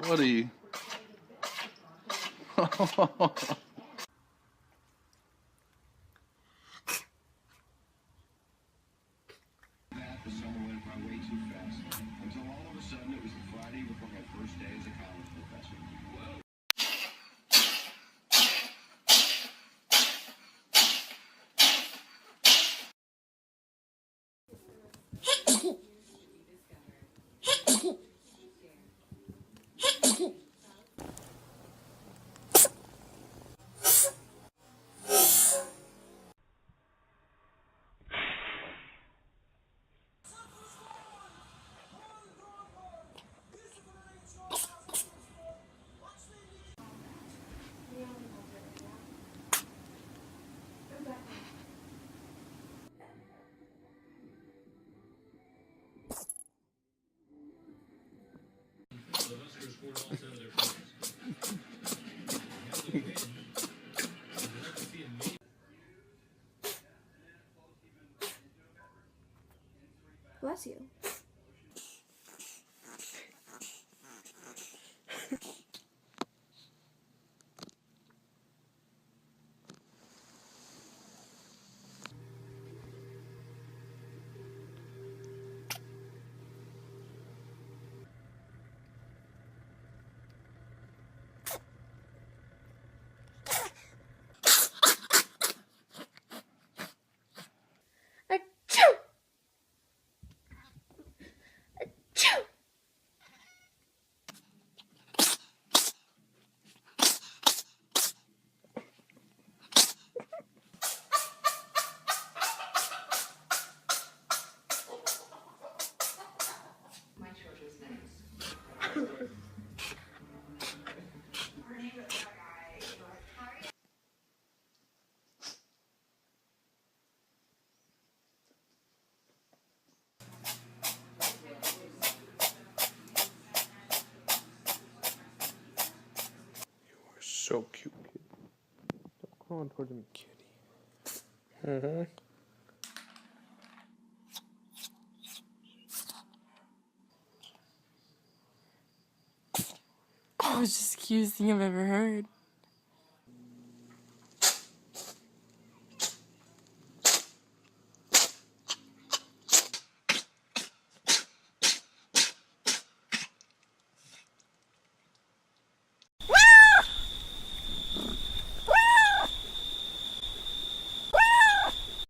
Buddy. The summer went by way too fast, until all of a sudden it was the Friday before my first day as a college professor. Bless you. Achoo! Achoo! My children's names. So cute, kid. Stop crawling towards me, kitty. Mm-hmm. That was just the cutest thing I've ever heard.